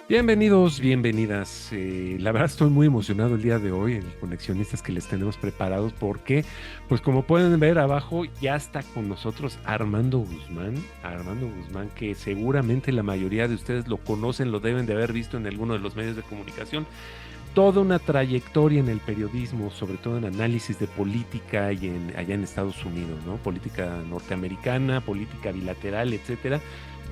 Bienvenidos, bienvenidas. La verdad estoy muy emocionado el día de hoy, el conexionistas que les tenemos preparados, porque, pues como pueden ver abajo, ya está con nosotros Armando Guzmán, que seguramente la mayoría de ustedes lo conocen, lo deben de haber visto en alguno de los medios de comunicación. Toda una trayectoria en el periodismo, sobre todo en análisis de política y allá en Estados Unidos, ¿no? Política norteamericana, política bilateral, etcétera,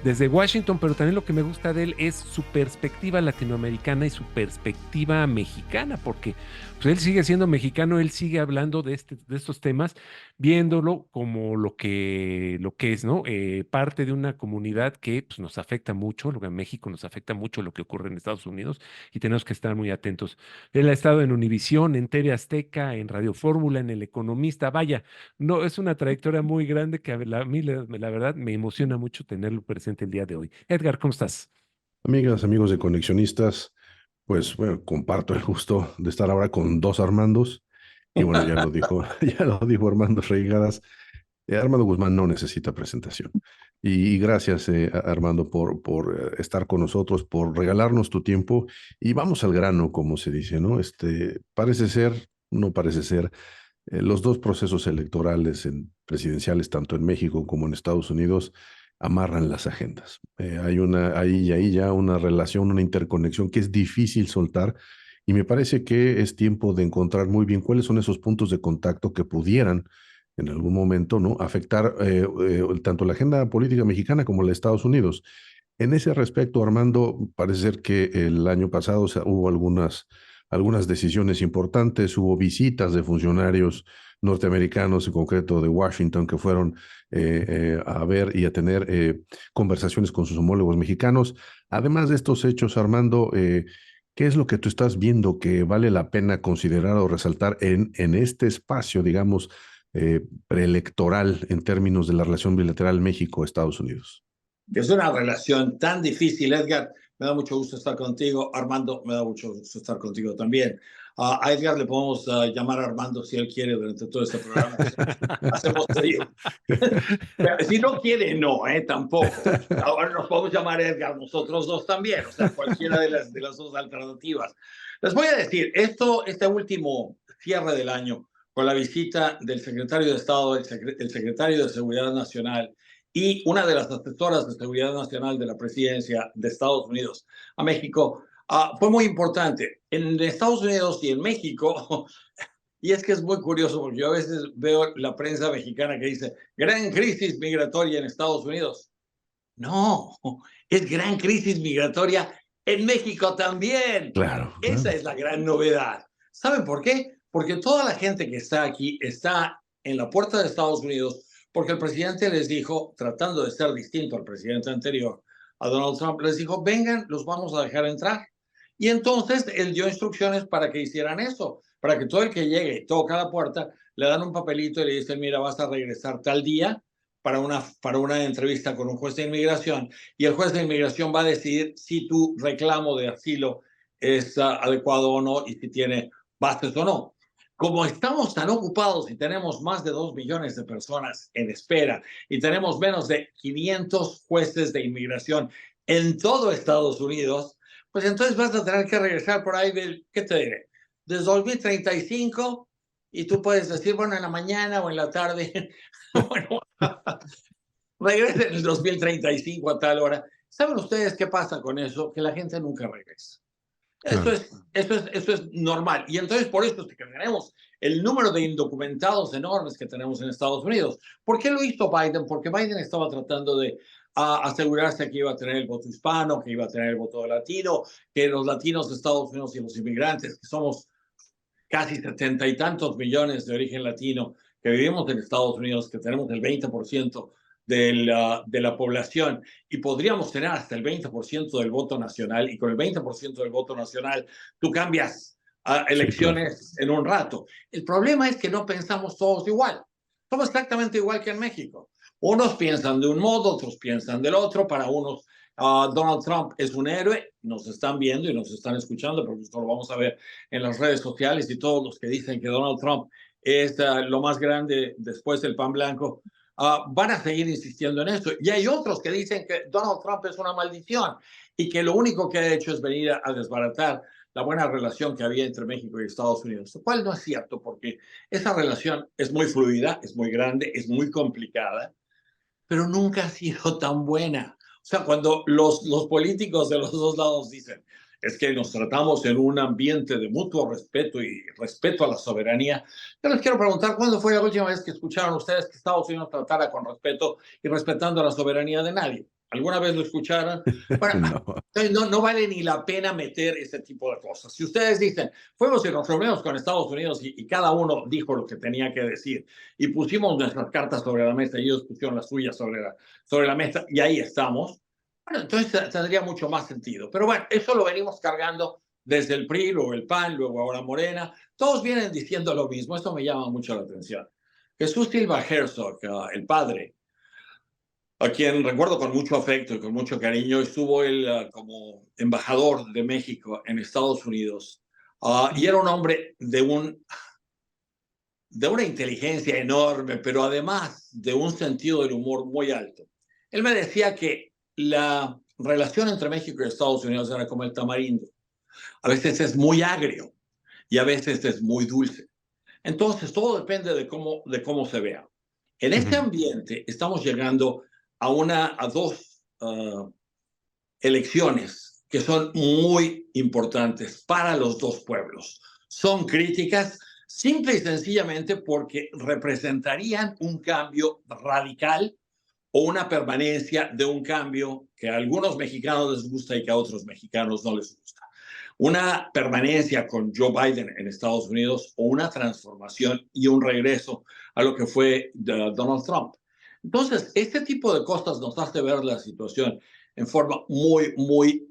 desde Washington, pero también lo que me gusta de él es su perspectiva latinoamericana y su perspectiva mexicana, porque pues, él sigue siendo mexicano, él sigue hablando de estos temas, viéndolo como lo que es, ¿no? Parte de una comunidad que pues, nos afecta mucho, lo que en México nos afecta mucho lo que ocurre en Estados Unidos y tenemos que estar muy atentos. Él ha estado en Univisión, en TV Azteca, en Radio Fórmula, en El Economista, vaya, no, es una trayectoria muy grande que a mí la verdad me emociona mucho tenerlo presente el día de hoy. Edgar, ¿cómo estás? Amigas, amigos de Conexionistas, pues bueno, comparto el gusto de estar ahora con dos Armandos. Y bueno, ya lo dijo, ya lo dijo Armando Reigadas. Armando Guzmán no necesita presentación. Y gracias, Armando, por estar con nosotros, por regalarnos tu tiempo. Y vamos al grano, como se dice, ¿no? Parece ser, no parece ser, los dos procesos electorales presidenciales, tanto en México como en Estados Unidos, amarran las agendas. Ahí ya una relación, una interconexión que es difícil soltar, y me parece que es tiempo de encontrar muy bien cuáles son esos puntos de contacto que pudieran en algún momento, ¿no?, afectar tanto la agenda política mexicana como la de Estados Unidos. En ese respecto, Armando, parece ser que el año pasado, o sea, hubo algunas decisiones importantes, hubo visitas de funcionarios norteamericanos, en concreto de Washington, que fueron a ver y a tener conversaciones con sus homólogos mexicanos. Además de estos hechos, Armando, ¿qué es lo que tú estás viendo que vale la pena considerar o resaltar en este espacio, digamos, preelectoral en términos de la relación bilateral México-Estados Unidos? Es una relación tan difícil, Edgar. Me da mucho gusto estar contigo. Armando, me da mucho gusto estar contigo también. A Edgar le podemos llamar Armando si él quiere durante todo este programa que hacemos trío. Si no quiere, no, tampoco. Ahora nos podemos llamar Edgar nosotros dos también, o sea, cualquiera de las dos alternativas. Les voy a decir, este último cierre del año, con la visita del secretario de Estado, el secretario de Seguridad Nacional, y una de las asesoras de seguridad nacional de la presidencia de Estados Unidos a México, fue muy importante. En Estados Unidos y en México, y es que es muy curioso porque yo a veces veo la prensa mexicana que dice, gran crisis migratoria en Estados Unidos. No, es gran crisis migratoria en México también. Claro, Esa claro. es la gran novedad. ¿Saben por qué? Porque toda la gente que está aquí está en la puerta de Estados Unidos porque el presidente les dijo, tratando de ser distinto al presidente anterior, a Donald Trump, les dijo, vengan, los vamos a dejar entrar. Y entonces él dio instrucciones para que hicieran eso, para que todo el que llegue y toca la puerta, le dan un papelito y le dicen, mira, vas a regresar tal día para una entrevista con un juez de inmigración, y el juez de inmigración va a decidir si tu reclamo de asilo es adecuado o no y si tiene bases o no. Como estamos tan ocupados y tenemos más de 2 millones de personas en espera y tenemos menos de 500 jueces de inmigración en todo Estados Unidos, pues entonces vas a tener que regresar por ahí del, ¿qué te diré? Desde 2035, y tú puedes decir, bueno, en la mañana o en la tarde, bueno, regresa en el 2035 a tal hora. ¿Saben ustedes qué pasa con eso? Que la gente nunca regresa. Claro. Eso es normal. Y entonces por eso es que tenemos el número de indocumentados enormes que tenemos en Estados Unidos. ¿Por qué lo hizo Biden? Porque Biden estaba tratando de asegurarse que iba a tener el voto hispano, que iba a tener el voto latino, que los latinos de Estados Unidos y los inmigrantes, que somos casi 70 y tantos millones de origen latino que vivimos en Estados Unidos, que tenemos el 20% de la población y podríamos tener hasta el 20% del voto nacional, y con el 20% del voto nacional tú cambias Sí, claro. elecciones en un rato. El problema es que no pensamos todos igual. Somos exactamente igual que en México. Unos piensan de un modo, otros piensan del otro. Para unos, Donald Trump es un héroe. Nos están viendo y nos están escuchando, porque esto lo vamos a ver en las redes sociales, y todos los que dicen que Donald Trump es lo más grande después del pan blanco, van a seguir insistiendo en eso. Y hay otros que dicen que Donald Trump es una maldición. y que lo único que ha hecho es venir a desbaratar la buena relación que había entre México y Estados Unidos, lo cual no es cierto, porque esa relación es muy fluida, es muy grande, es muy complicada, pero nunca ha sido tan buena. O sea, cuando los políticos de los dos lados dicen, es que nos tratamos en un ambiente de mutuo respeto y respeto a la soberanía, yo les quiero preguntar, ¿cuándo fue la última vez que escucharon ustedes que Estados Unidos tratara con respeto y respetando la soberanía de nadie? ¿Alguna vez lo escucharon? Bueno, No. no vale ni la pena meter ese tipo de cosas. Si ustedes dicen, fuimos y nos reunimos con Estados Unidos y cada uno dijo lo que tenía que decir y pusimos nuestras cartas sobre la mesa y ellos pusieron las suyas sobre la mesa y ahí estamos, bueno, entonces tendría mucho más sentido. Pero bueno, eso lo venimos cargando desde el PRI, luego el PAN, luego ahora Morena. Todos vienen diciendo lo mismo. Eso me llama mucho la atención. Jesús Silva Herzog, el padre, a quien recuerdo con mucho afecto y con mucho cariño, estuvo él como embajador de México en Estados Unidos. Y era un hombre de una inteligencia enorme, pero además de un sentido del humor muy alto. Él me decía que la relación entre México y Estados Unidos era como el tamarindo. A veces es muy agrio y a veces es muy dulce. Entonces, todo depende de cómo se vea. En este ambiente estamos llegando a dos elecciones que son muy importantes para los dos pueblos. Son críticas simple y sencillamente porque representarían un cambio radical o una permanencia de un cambio que a algunos mexicanos les gusta y que a otros mexicanos no les gusta. Una permanencia con Joe Biden en Estados Unidos o una transformación y un regreso a lo que fue Donald Trump. Entonces, este tipo de cosas nos hace ver la situación en forma muy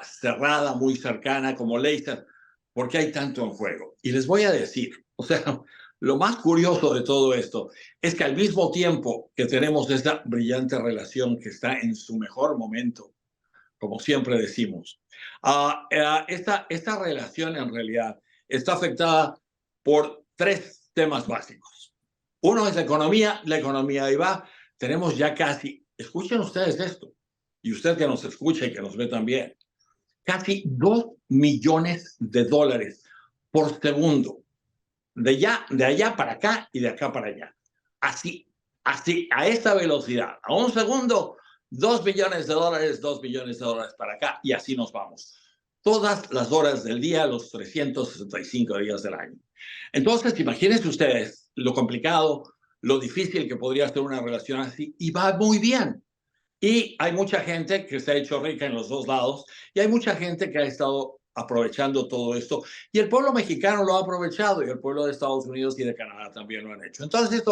cerrada, muy cercana, como Leicester, porque hay tanto en juego. Y les voy a decir, o sea, lo más curioso de todo esto es que al mismo tiempo que tenemos esta brillante relación que está en su mejor momento, como siempre decimos, esta relación en realidad está afectada por tres temas básicos. Uno es la economía ahí va. Tenemos ya casi, escuchen ustedes esto, y usted que nos escucha y que nos ve también, casi 2 millones de dólares por segundo, de allá para acá y de acá para allá. Así, a esta velocidad, a un segundo, 2 millones de dólares, 2 millones de dólares para acá, y así nos vamos. Todas las horas del día, los 365 días del año. Entonces, imagínense ustedes lo complicado, lo difícil que podría ser una relación así, y va muy bien. Y hay mucha gente que se ha hecho rica en los dos lados y hay mucha gente que ha estado aprovechando todo esto. Y el pueblo mexicano lo ha aprovechado y el pueblo de Estados Unidos y de Canadá también lo han hecho. Entonces,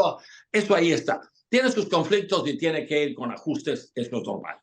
eso ahí está. Tiene sus conflictos y tiene que ir con ajustes, es lo normal.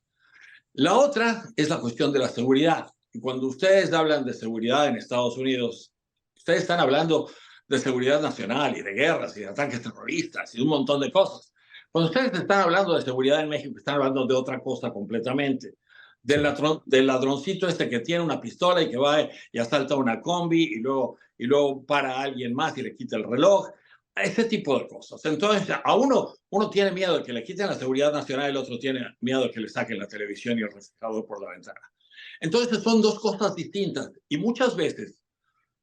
La otra es la cuestión de la seguridad. Y cuando ustedes hablan de seguridad en Estados Unidos, ustedes están hablando de seguridad nacional y de guerras y de ataques terroristas y un montón de cosas. Cuando ustedes están hablando de seguridad en México, están hablando de otra cosa completamente. Del ladroncito este que tiene una pistola y que va y asalta una combi y luego para a alguien más y le quita el reloj. Ese tipo de cosas. Entonces, a uno tiene miedo de que le quiten la seguridad nacional, el otro tiene miedo de que le saquen la televisión y el refrigerador por la ventana. Entonces, son dos cosas distintas y muchas veces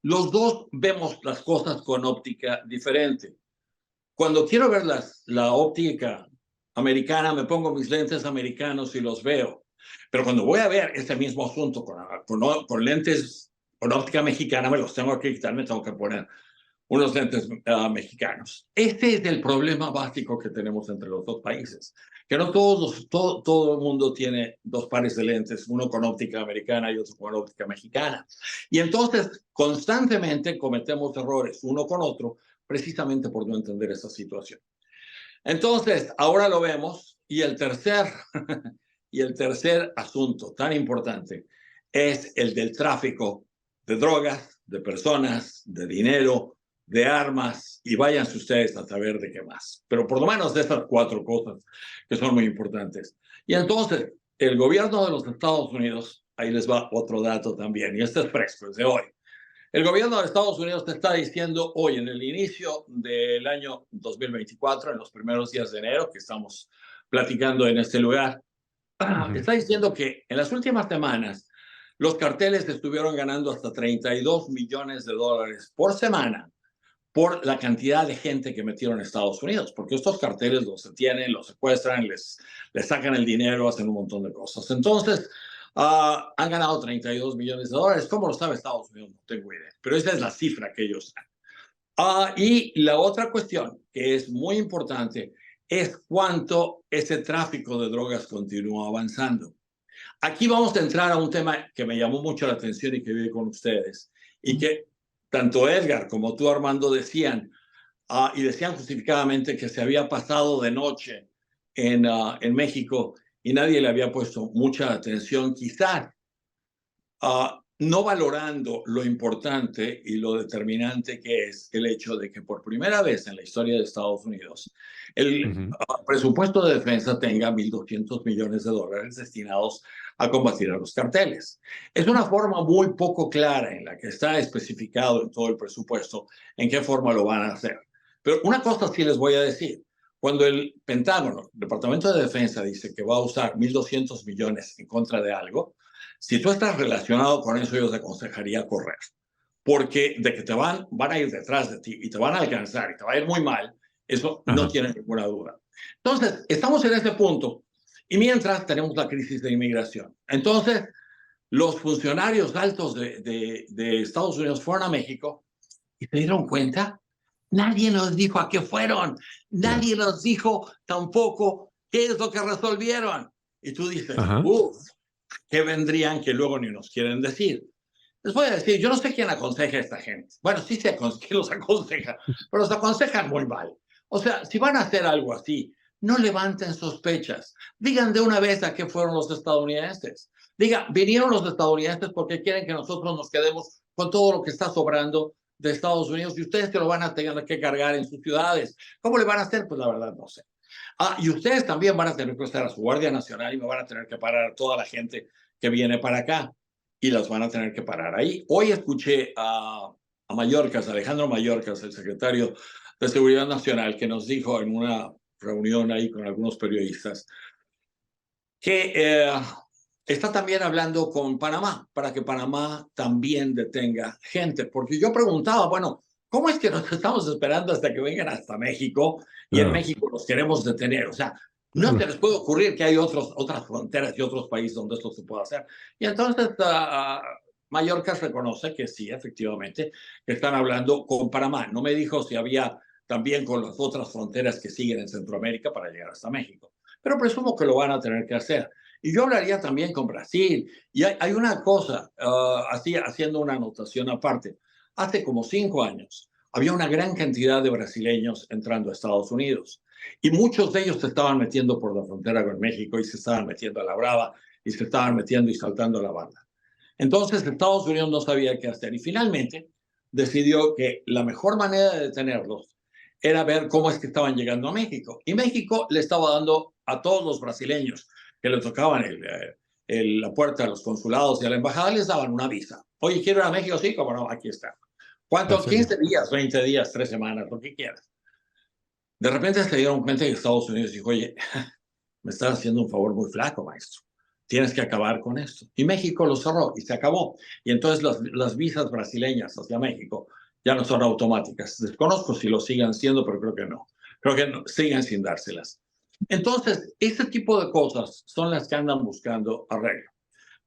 los dos vemos las cosas con óptica diferente. Cuando quiero ver la óptica americana, me pongo mis lentes americanos y los veo. Pero cuando voy a ver ese mismo asunto con lentes, con óptica mexicana, me los tengo que quitar, me tengo que poner unos lentes mexicanos. Este es el problema básico que tenemos entre los dos países, que no todo el mundo tiene dos pares de lentes, uno con óptica americana y otro con óptica mexicana. Y entonces constantemente cometemos errores uno con otro, precisamente por no entender esa situación. Entonces, ahora lo vemos, y el tercer asunto tan importante es el del tráfico de drogas, de personas, de dinero, de armas, y váyanse ustedes a saber de qué más. Pero por lo menos de estas cuatro cosas que son muy importantes. Y entonces, el gobierno de los Estados Unidos, ahí les va otro dato también, y este es fresco, es de hoy. El gobierno de Estados Unidos te está diciendo hoy, en el inicio del año 2024, en los primeros días de enero, que estamos platicando en este lugar, está diciendo que en las últimas semanas los carteles estuvieron ganando hasta $32 millones por semana por la cantidad de gente que metieron a Estados Unidos, porque estos carteles los detienen, los secuestran, les sacan el dinero, hacen un montón de cosas. Entonces, han ganado $32 millones. ¿Cómo lo sabe Estados Unidos? No tengo idea, pero esa es la cifra que ellos dan. Y la otra cuestión que es muy importante es cuánto ese tráfico de drogas continúa avanzando. Aquí vamos a entrar a un tema que me llamó mucho la atención y que viví con ustedes, y que tanto Edgar como tú, Armando, decían, y decían justificadamente que se había pasado de noche en México y nadie le había puesto mucha atención, quizás no valorando lo importante y lo determinante que es el hecho de que por primera vez en la historia de Estados Unidos el presupuesto de defensa tenga $1,200 millones destinados a combatir a los carteles. Es una forma muy poco clara en la que está especificado en todo el presupuesto en qué forma lo van a hacer. Pero una cosa sí les voy a decir. Cuando el Pentágono, el Departamento de Defensa, dice que va a usar $1,200 millones en contra de algo, si tú estás relacionado con eso, yo te aconsejaría correr. Porque de que te van a ir detrás de ti y te van a alcanzar y te va a ir muy mal, eso no tiene ninguna duda. Entonces, estamos en ese punto y mientras tenemos la crisis de inmigración. Entonces, los funcionarios altos de Estados Unidos fueron a México y se dieron cuenta. Nadie nos dijo a qué fueron. Nadie nos dijo tampoco qué es lo que resolvieron. Y tú dices, ¿qué vendrían que luego ni nos quieren decir? Les voy a decir, yo no sé quién aconseja a esta gente. Bueno, sí sé quién los aconseja, pero los aconsejan muy mal. O sea, si van a hacer algo así, no levanten sospechas. Digan de una vez a qué fueron los estadounidenses. Diga, vinieron los estadounidenses porque quieren que nosotros nos quedemos con todo lo que está sobrando de Estados Unidos y ustedes que lo van a tener que cargar en sus ciudades. ¿Cómo le van a hacer? Pues la verdad no sé. Y ustedes también van a tener que estar a su Guardia Nacional y me van a tener que parar a toda la gente que viene para acá y las van a tener que parar ahí. Hoy escuché a Mayorkas, Alejandro Mayorkas, el secretario de Seguridad Nacional, que nos dijo en una reunión ahí con algunos periodistas que está también hablando con Panamá para que Panamá también detenga gente. Porque yo preguntaba, bueno, ¿cómo es que nos estamos esperando hasta que vengan hasta México y en México los queremos detener? O sea, no se les puede ocurrir que hay otras fronteras y otros países donde esto se pueda hacer. Y entonces Mayorkas reconoce que sí, efectivamente, que están hablando con Panamá. No me dijo si había también con las otras fronteras que siguen en Centroamérica para llegar hasta México. Pero presumo que lo van a tener que hacer. Y yo hablaría también con Brasil. Y hay una cosa, haciendo una anotación aparte. Hace como 5 años había una gran cantidad de brasileños entrando a Estados Unidos. Y muchos de ellos se estaban metiendo por la frontera con México y se estaban metiendo a la brava y se estaban metiendo y saltando la banda. Entonces Estados Unidos no sabía qué hacer y finalmente decidió que la mejor manera de detenerlos era ver cómo es que estaban llegando a México. Y México le estaba dando a todos los brasileños que le tocaban la puerta a los consulados y a la embajada, les daban una visa. Oye, ¿quiero ir a México? Sí, como no, aquí está. ¿Cuánto? 15 días, 20 días, 3 semanas, lo que quieras. De repente se dieron cuenta que Estados Unidos dijo, oye, me estás haciendo un favor muy flaco, maestro. Tienes que acabar con esto. Y México lo cerró y se acabó. Y entonces las visas brasileñas hacia México ya no son automáticas. Desconozco si lo sigan siendo, pero creo que no. Creo que no, siguen sin dárselas. Entonces, este tipo de cosas son las que andan buscando arreglo.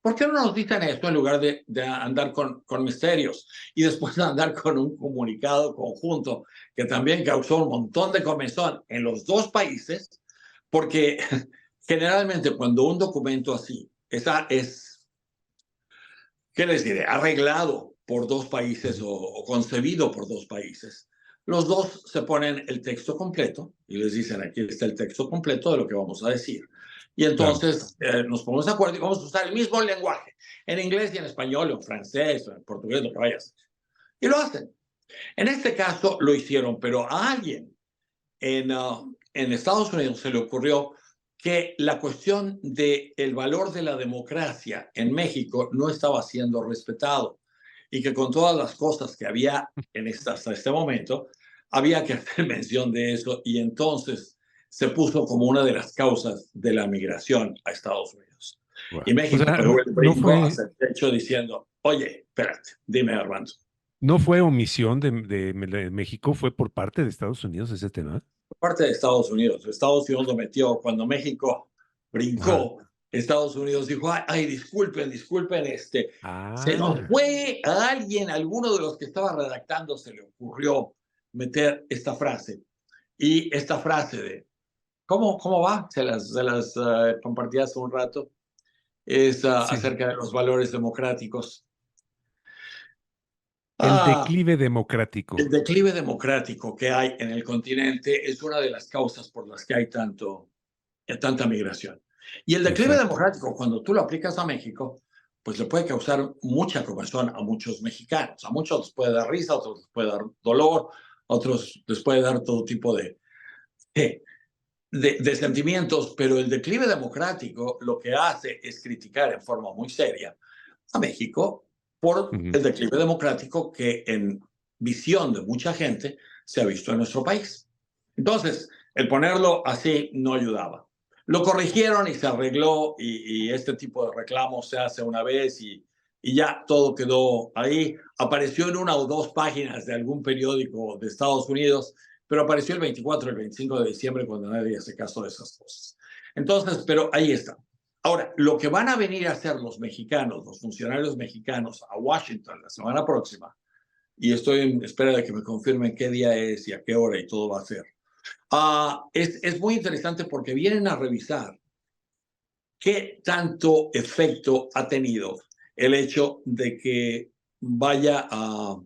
¿Por qué no nos dicen esto en lugar de andar con misterios y después de andar con un comunicado conjunto que también causó un montón de comezón en los dos países? Porque generalmente cuando un documento así ¿qué les diré? Arreglado por dos países o concebido por dos países, los dos se ponen el texto completo y les dicen, aquí está el texto completo de lo que vamos a decir. Y entonces nos ponemos de acuerdo y vamos a usar el mismo lenguaje, en inglés y en español, o en francés, o en portugués, lo que vayas. Y lo hacen. En este caso lo hicieron, pero a alguien en Estados Unidos se le ocurrió que la cuestión del valor de la democracia en México no estaba siendo respetado y que con todas las cosas que había hasta este momento, había que hacer mención de eso y entonces se puso como una de las causas de la migración a Estados Unidos. Bueno, Y México sea, pegó el no brinco fue, hacia el techo diciendo, oye, espérate, dime, Armando. no fue omisión de México, fue por parte de Estados Unidos ese tema. Por parte de Estados Unidos lo metió cuando México Ajá. brincó. Estados Unidos dijo, ay, disculpen, se nos Ah, fue a alguien, alguno de los que estaba redactando se le ocurrió meter esta frase. Y esta frase de, ¿cómo va? Se las compartí hace un rato. Es sí. acerca de los valores democráticos. El Ah, declive el democrático. declive democrático que hay en el continente es una de las causas por las que hay tanta migración. Y el declive Exacto. democrático, cuando tú lo aplicas a México, pues le puede causar mucha comezón a muchos mexicanos. A muchos les puede dar risa, a otros les puede dar dolor, a otros les puede dar todo tipo de sentimientos, pero el declive democrático lo que hace es criticar en forma muy seria a México por Ujú. el declive democrático que en visión de mucha gente se ha visto en nuestro país. Entonces, el ponerlo así no ayudaba. Lo corrigieron y se arregló y este tipo de reclamos se hace una vez y ya todo quedó ahí. Apareció en una o dos páginas de algún periódico de Estados Unidos, pero apareció el 24 y el 25 de diciembre cuando nadie hace caso de esas cosas. Entonces, pero ahí está. Ahora, lo que van a venir a hacer los mexicanos, los funcionarios mexicanos a Washington la semana próxima, y estoy en espera de que me confirmen qué día es y a qué hora y todo va a ser, es muy interesante porque vienen a revisar qué tanto efecto ha tenido el hecho de que vaya a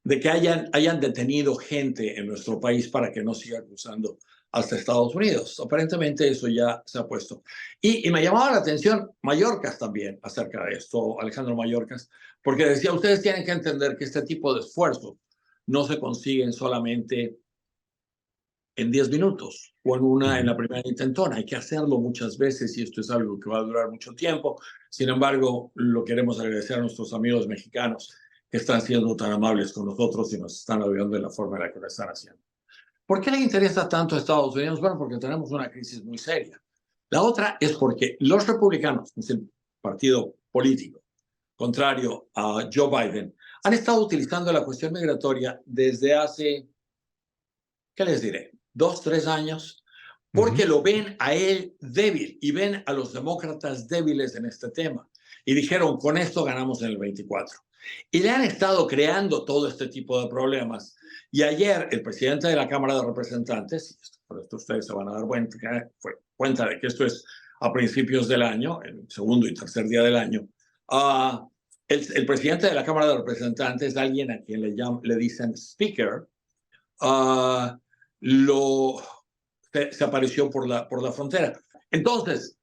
de que hayan detenido gente en nuestro país para que no siga cruzando hasta Estados Unidos. Aparentemente eso ya se ha puesto. Y me llamaba la atención Mayorkas también acerca de esto, Alejandro Mayorkas, porque decía, ustedes tienen que entender que este tipo de esfuerzos no se consiguen solamente en 10 minutos o en ujú. la primera intentona. Hay que hacerlo muchas veces y esto es algo que va a durar mucho tiempo. Sin embargo, lo queremos agradecer a nuestros amigos mexicanos que están siendo tan amables con nosotros y nos están ayudando de la forma en la que lo están haciendo. ¿Por qué le interesa tanto a Estados Unidos? Bueno, porque tenemos una crisis muy seria. La otra es porque los republicanos, que es el partido político contrario a Joe Biden, han estado utilizando la cuestión migratoria desde hace, ¿qué les diré? 2, 3 años, porque Ujú. lo ven a él débil y ven a los demócratas débiles en este tema. Y dijeron, con esto ganamos en el 24. Y le han estado creando todo este tipo de problemas. Y ayer el presidente de la Cámara de Representantes, y por esto ustedes se van a dar cuenta de que esto es a principios del año, el segundo y tercer día del año, uh, el presidente de la Cámara de Representantes, alguien a quien le dicen speaker, uh, lo, se apareció por la frontera. Entonces,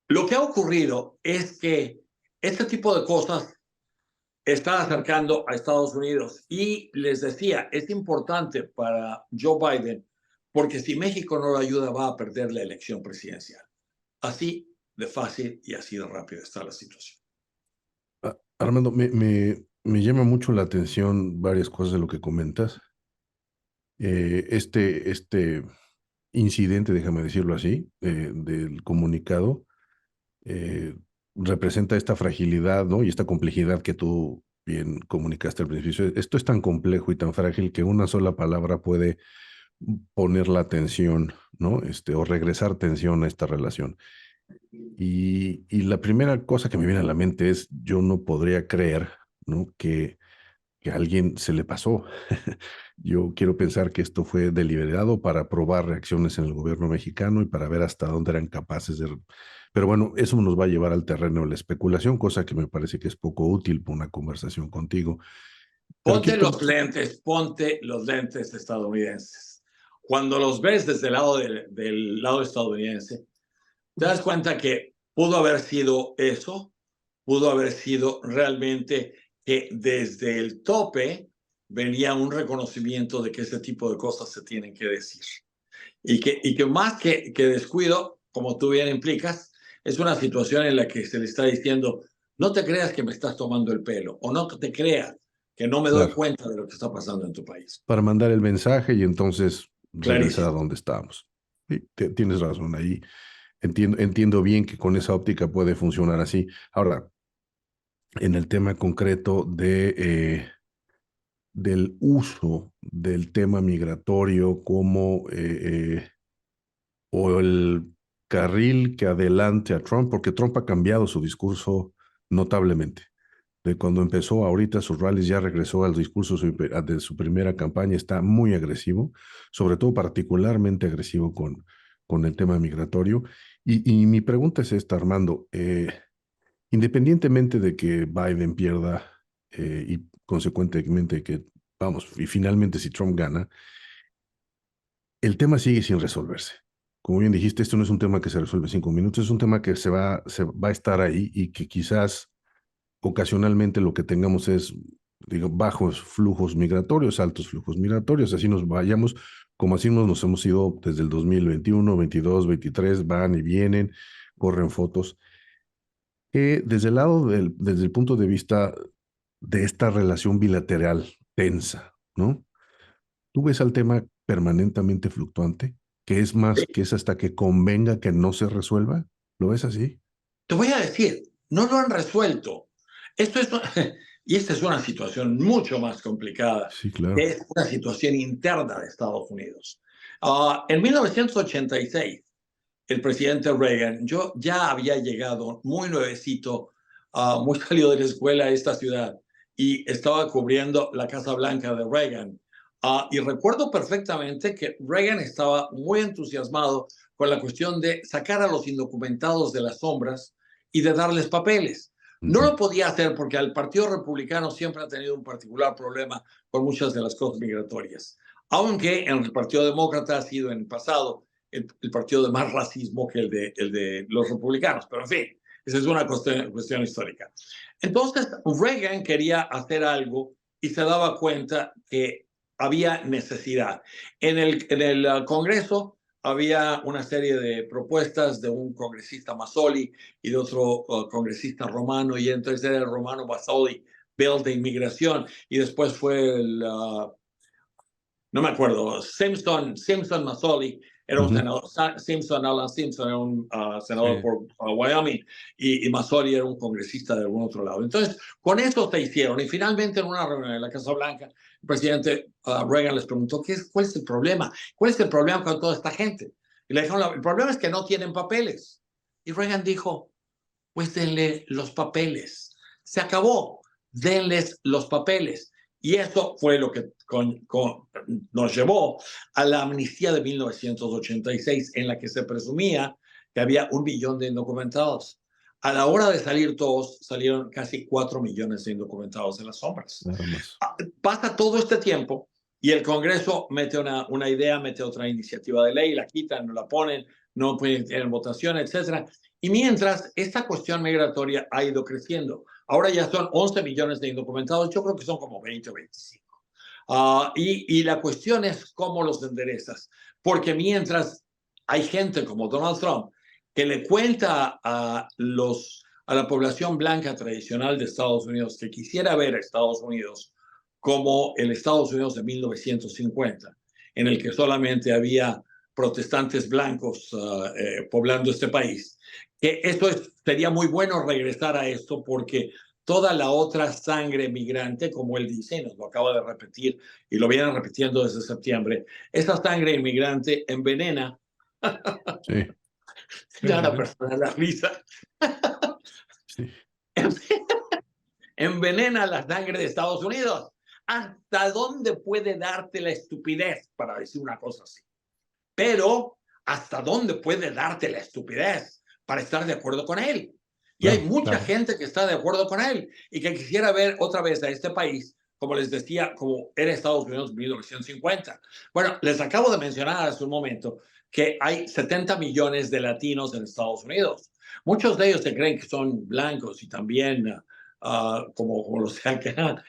lo que ha ocurrido es que este tipo de cosas están acercando a Estados Unidos y les decía, es importante para Joe Biden porque si México no lo ayuda va a perder la elección presidencial. Así de fácil y así de rápido está la situación. Armando, me llama mucho la atención varias cosas de lo que comentas. Este incidente, déjame decirlo así, del comunicado, eh, representa esta fragilidad, ¿no? Y esta complejidad que tú bien comunicaste al principio. Esto es tan complejo y tan frágil que una sola palabra puede poner la tensión, ¿no? O regresar tensión a esta relación. Y la primera cosa que me viene a la mente es, yo no podría creer, ¿no? Que a alguien se le pasó. Yo quiero pensar que esto fue deliberado para probar reacciones en el gobierno mexicano y para ver hasta dónde eran capaces de... Pero bueno, eso nos va a llevar al terreno de la especulación, cosa que me parece que es poco útil para una conversación contigo. Pero Ponte los lentes estadounidenses. Cuando los ves desde el lado del lado estadounidense, te das cuenta que pudo haber sido eso, pudo haber sido realmente que desde el tope venía un reconocimiento de que ese tipo de cosas se tienen que decir. Y que más que descuido, como tú bien implicas, es una situación en la que se le está diciendo, no te creas que me estás tomando el pelo, o no te creas que no me doy claro, cuenta de lo que está pasando en tu país. para mandar el mensaje y entonces regresar a clarísimo. donde estábamos. Sí, tienes razón ahí. Entiendo bien que con esa óptica puede funcionar así. Ahora, en el tema concreto del uso del tema migratorio como o el carril que adelante a Trump, porque Trump ha cambiado su discurso notablemente. De cuando empezó ahorita sus rallies ya regresó al discurso de su primera campaña, está muy agresivo, sobre todo particularmente agresivo con el tema migratorio. Y mi pregunta es esta, Armando, independientemente de que Biden pierda y consecuentemente que, vamos, y finalmente si Trump gana, el tema sigue sin resolverse. Como bien dijiste, esto no es un tema que se resuelve en 5 minutos, es un tema que se va a estar ahí y que quizás ocasionalmente lo que tengamos es, digo, bajos flujos migratorios, altos flujos migratorios, así nos vayamos, como así nos hemos ido desde el 2021, 22, 23, van y vienen, corren fotos. Desde el lado desde el punto de vista de esta relación bilateral tensa, ¿no? ¿Tú ves al tema permanentemente fluctuante, que es más, que es hasta que convenga que no se resuelva? ¿Lo ves así? Te voy a decir, no lo han resuelto. Esto es, y esta es una situación mucho más complicada, Sí, que claro. es una situación interna de Estados Unidos. En 1986, el presidente Reagan, yo ya había llegado muy nuevecito, muy salido de la escuela a esta ciudad y estaba cubriendo la Casa Blanca de Reagan. Y recuerdo perfectamente que Reagan estaba muy entusiasmado con la cuestión de sacar a los indocumentados de las sombras y de darles papeles. No Ujú. lo podía hacer porque el Partido Republicano siempre ha tenido un particular problema con muchas de las cosas migratorias, aunque en el Partido Demócrata ha sido en el pasado el partido de más racismo que el de los republicanos, pero en fin, esa es una cuestión histórica. Entonces, Reagan quería hacer algo y se daba cuenta que había necesidad. En el Congreso había una serie de propuestas de un congresista Mazzoli y de otro congresista romano, y entonces era el romano Mazzoli, bill de inmigración, y después fue no me acuerdo, Simpson Mazzoli era un Ujú. senador, Simpson, Alan Simpson era un senador Sí. por Wyoming y Mazzoli era un congresista de algún otro lado. Entonces, con eso se hicieron y finalmente en una reunión en la Casa Blanca, el presidente Reagan les preguntó, ¿cuál es el problema? ¿Cuál es el problema con toda esta gente? Y le dijeron, el problema es que no tienen papeles. Y Reagan dijo, pues denle los papeles. Se acabó, denles los papeles. Y eso fue lo que nos llevó a la amnistía de 1986, en la que se presumía que había 1 millón de indocumentados. A la hora de salir todos, salieron casi 4 millones de indocumentados en las sombras. Nada más. Pasa todo este tiempo y el Congreso mete una idea, mete otra iniciativa de ley, la quitan, no la ponen, no pueden tener votación, etcétera. Y mientras, esta cuestión migratoria ha ido creciendo. Ahora ya son 11 millones de indocumentados, yo creo que son como 20 o 25. Y la cuestión es cómo los enderezas. Porque mientras hay gente como Donald Trump que le cuenta a la población blanca tradicional de Estados Unidos que quisiera ver a Estados Unidos como el Estados Unidos de 1950, en el que solamente había protestantes blancos poblando este país, que sería muy bueno regresar a esto porque toda la otra sangre migrante, como él dice, y nos lo acaba de repetir y lo vienen repitiendo desde septiembre, esa sangre inmigrante envenena, Sí, sí, ya sí, la sí. persona la risa, Sí. envenena la sangre de Estados Unidos. ¿Hasta dónde puede darte la estupidez para decir una cosa así? Pero, ¿hasta dónde puede darte la estupidez para estar de acuerdo con él? Y hay Claro, mucha claro. gente que está de acuerdo con él y que quisiera ver otra vez a este país, como les decía, como era Estados Unidos en 1950. Bueno, les acabo de mencionar hace un momento que hay 70 millones de latinos en Estados Unidos. Muchos de ellos se creen que son blancos y también como los de acá.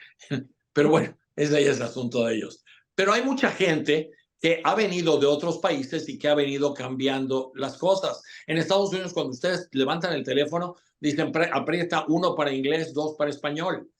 Pero bueno, ese ya es el asunto de ellos. Pero hay mucha gente que ha venido de otros países y que ha venido cambiando las cosas. En Estados Unidos, cuando ustedes levantan el teléfono, dicen aprieta 1 para inglés, 2 para español.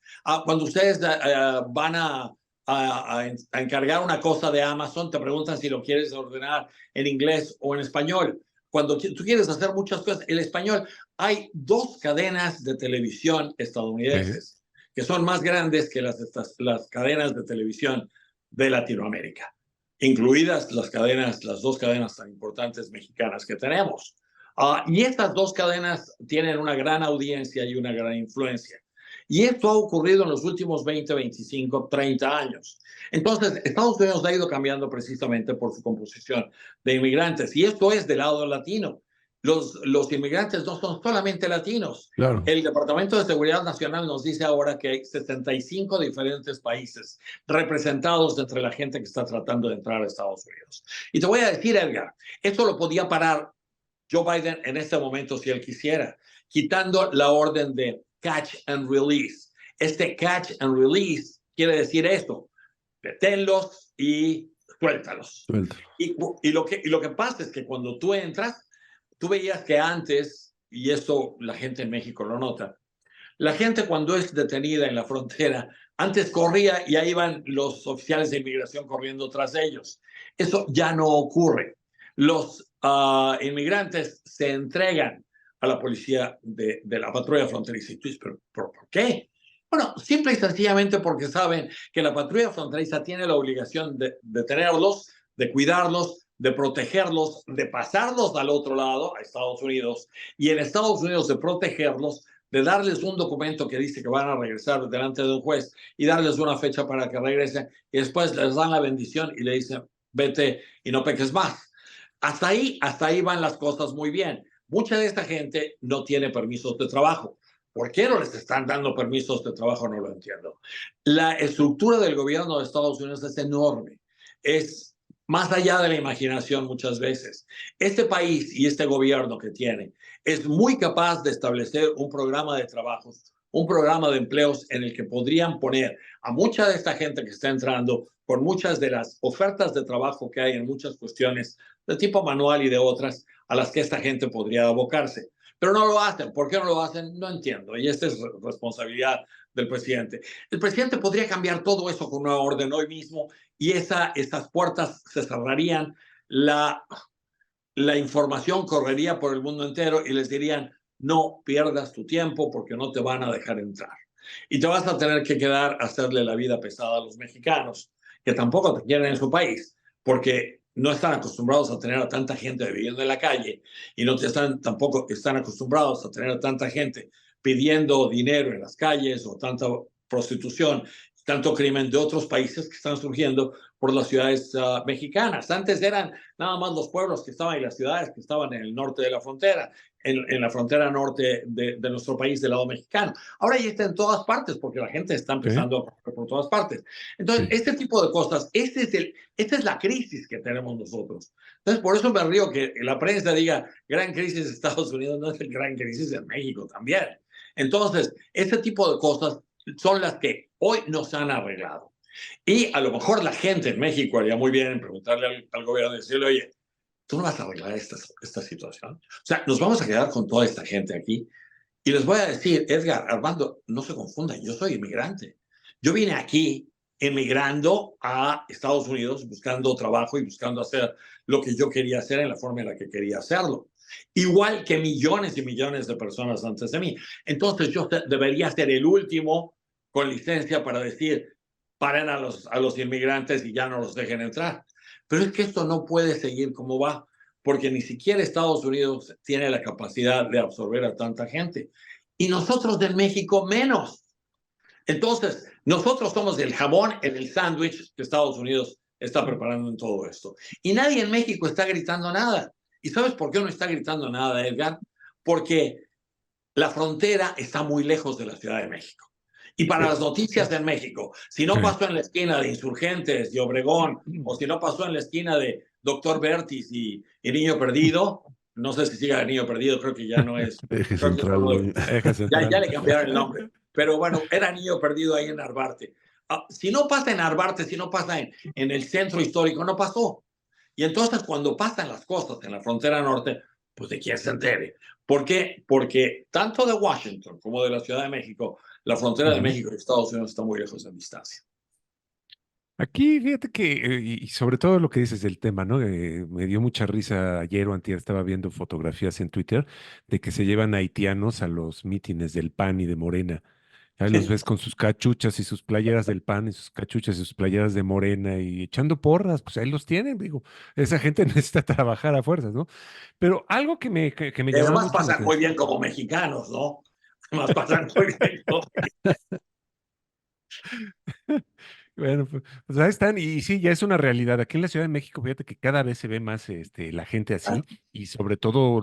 Cuando ustedes van a encargar una cosa de Amazon, te preguntan si lo quieres ordenar en inglés o en español. Cuando tú quieres hacer muchas cosas, el español, hay 2 cadenas de televisión estadounidenses que son más grandes que las cadenas de televisión de Latinoamérica, incluidas las 2 cadenas tan importantes mexicanas que tenemos. Y estas 2 cadenas tienen una gran audiencia y una gran influencia. Y esto ha ocurrido en los últimos 20, 25, 30 años. Entonces, Estados Unidos ha ido cambiando precisamente por su composición de inmigrantes. Y esto es del lado latino. Los inmigrantes no son solamente latinos. Claro. El Departamento de Seguridad Nacional nos dice ahora que hay 75 diferentes países representados entre la gente que está tratando de entrar a Estados Unidos. Y te voy a decir, Edgar, esto lo podía parar Joe Biden en este momento si él quisiera, quitando la orden de catch and release. Este catch and release quiere decir esto: deténlos y suéltalos. Suéltalo. Y lo que pasa es que cuando tú entras, tú veías que antes, y esto la gente en México lo nota, la gente cuando es detenida en la frontera, antes corría y ahí van los oficiales de inmigración corriendo tras ellos. Eso ya no ocurre. Los inmigrantes se entregan a la policía de la patrulla fronteriza. Y tú dices, ¿pero por qué? Bueno, simple y sencillamente porque saben que la patrulla fronteriza tiene la obligación de tenerlos, de cuidarlos, de protegerlos, de pasarlos al otro lado, a Estados Unidos, y en Estados Unidos de protegerlos, de darles un documento que dice que van a regresar delante de un juez y darles una fecha para que regresen, y después les dan la bendición y le dicen, vete y no peques más. Hasta ahí van las cosas muy bien. Mucha de esta gente no tiene permisos de trabajo. ¿Por qué no les están dando permisos de trabajo? No lo entiendo. La estructura del gobierno de Estados Unidos es enorme. Es más allá de la imaginación muchas veces. Este país y este gobierno que tiene es muy capaz de establecer un programa de trabajos, un programa de empleos en el que podrían poner a mucha de esta gente que está entrando por muchas de las ofertas de trabajo que hay en muchas cuestiones de tipo manual y de otras a las que esta gente podría abocarse. Pero no lo hacen. ¿Por qué no lo hacen? No entiendo. Y esta es responsabilidad del presidente. El presidente podría cambiar todo eso con una orden hoy mismo y esas puertas se cerrarían, la información correría por el mundo entero y les dirían, no pierdas tu tiempo porque no te van a dejar entrar. Y te vas a tener que quedar a hacerle la vida pesada a los mexicanos, que tampoco te quieren en su país, porque no están acostumbrados a tener a tanta gente viviendo en la calle y tampoco están acostumbrados a tener a tanta gente pidiendo dinero en las calles o tanta prostitución, tanto crimen de otros países que están surgiendo por las ciudades mexicanas. Antes eran nada más los pueblos que estaban y las ciudades que estaban en el norte de la frontera, en la frontera norte de nuestro país del lado mexicano. Ahora ya está en todas partes porque la gente está empezando a correr por todas partes. Entonces, este tipo de cosas, esta es la crisis que tenemos nosotros. Entonces, por eso me río que la prensa diga gran crisis de Estados Unidos, no es el gran crisis en México también. Entonces, este tipo de cosas son las que hoy nos han arreglado. Y a lo mejor la gente en México haría muy bien en preguntarle al gobierno y decirle, oye, tú no vas a arreglar esta situación. O sea, nos vamos a quedar con toda esta gente aquí. Y les voy a decir, Edgar, Armando, no se confundan, yo soy inmigrante. Yo vine aquí emigrando a Estados Unidos, buscando trabajo y buscando hacer lo que yo quería hacer en la forma en la que quería hacerlo. Igual que millones y millones de personas antes de mí. Entonces yo debería ser el último con licencia para decir, paren a los inmigrantes y ya no los dejen entrar. Pero es que esto no puede seguir como va, porque ni siquiera Estados Unidos tiene la capacidad de absorber a tanta gente. Y nosotros en México menos. Entonces, nosotros somos el jamón en el sándwich que Estados Unidos está preparando en todo esto. Y nadie en México está gritando nada. ¿Y sabes por qué no está gritando nada, Edgar? Porque la frontera está muy lejos de la Ciudad de México. Y para las noticias en México, si no pasó en la esquina de Insurgentes y Obregón, o si no pasó en la esquina de Doctor Bertis y Niño Perdido, no sé si siga Niño Perdido, creo que ya no es. Eje central. Ya le cambiaron el nombre. Pero bueno, era Niño Perdido ahí en Narvarte. Si no pasa en Narvarte, si no pasa en el centro histórico, no pasó. Y entonces cuando pasan las cosas en la frontera norte, pues de quién se entere. ¿Por qué? Porque tanto de Washington como de la Ciudad de México, la frontera de México y Estados Unidos está muy lejos de distancia. Aquí, fíjate que, y sobre todo lo que dices del tema, ¿no? Me dio mucha risa ayer o antier, estaba viendo fotografías en Twitter de que se llevan haitianos a los mítines del PAN y de Morena. Ahí los ves con sus cachuchas y sus playeras del PAN y sus cachuchas y sus playeras de Morena y echando porras, pues ahí los tienen, digo, esa gente necesita trabajar a fuerzas, ¿no? Pero algo que me llamaba Además mucho la pasan muy bien atención. como mexicanos, ¿no? Además pasan muy bien como... Bueno, pues ahí están, y sí, ya es una realidad. Aquí en la Ciudad de México, fíjate que cada vez se ve más la gente así, y sobre todo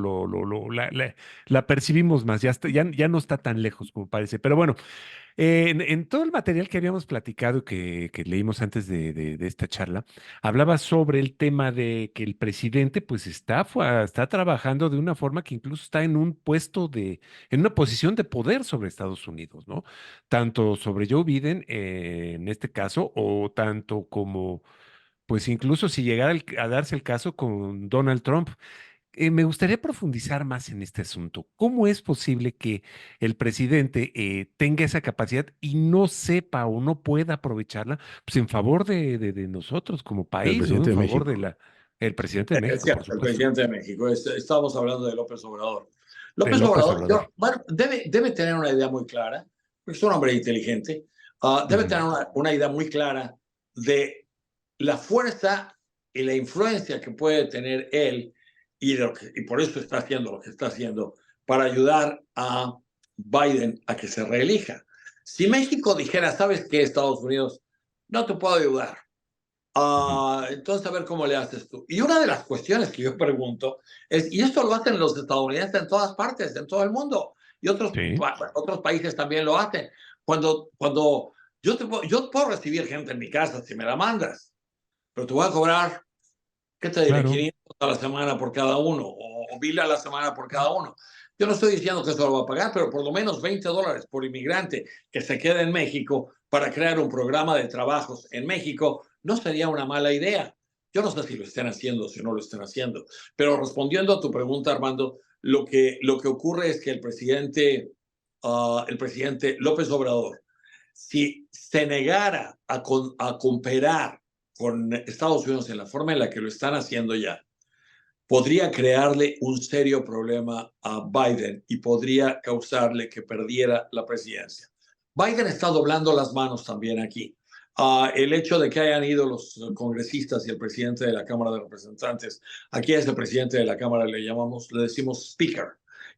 la percibimos más, ya no está tan lejos como parece. Pero bueno, en todo el material que habíamos platicado, que leímos antes de esta charla, hablaba sobre el tema de que el presidente pues está trabajando de una forma que incluso está en un en una posición de poder sobre Estados Unidos, ¿no? Tanto sobre Joe Biden, en este caso, o tanto como, pues incluso si llegara a darse el caso con Donald Trump. Me gustaría profundizar más en este asunto. ¿Cómo es posible que el presidente tenga esa capacidad y no sepa o no pueda aprovecharla, pues en favor de nosotros como El país, ¿no? presidente En de favor México. el presidente de Es México, por cierto, el supuesto, presidente de México. Estamos hablando de López Obrador. de López López Obrador, Obrador. bueno, debe tener una idea muy clara, porque es un hombre inteligente, debe Ujú. tener una idea muy clara de la fuerza y la influencia que puede tener él y por eso está haciendo lo que está haciendo para ayudar a Biden a que se reelija. Si México dijera, ¿sabes qué, Estados Unidos? No te puedo ayudar. Ujú. Entonces, a ver cómo le haces tú. Y una de las cuestiones que yo pregunto es, y esto lo hacen los estadounidenses en todas partes, en todo el mundo, y Sí, otros países también lo hacen. Cuando yo puedo recibir gente en mi casa si me la mandas, pero te voy a cobrar, ¿qué te diré? claro, 500 a la semana por cada uno, o 1000 a la semana por cada uno. Yo no estoy diciendo que eso lo va a pagar, pero por lo menos $20 por inmigrante que se quede en México para crear un programa de trabajos en México no sería una mala idea. Yo no sé si lo estén haciendo o si no lo estén haciendo, pero respondiendo a tu pregunta, Armando, lo que ocurre es que el presidente López Obrador, si se negara a cooperar con Estados Unidos en la forma en la que lo están haciendo ya, podría crearle un serio problema a Biden y podría causarle que perdiera la presidencia. Biden está doblando las manos también aquí. El hecho de que hayan ido los congresistas y el presidente de la Cámara de Representantes, aquí es el presidente de la Cámara, le decimos speaker.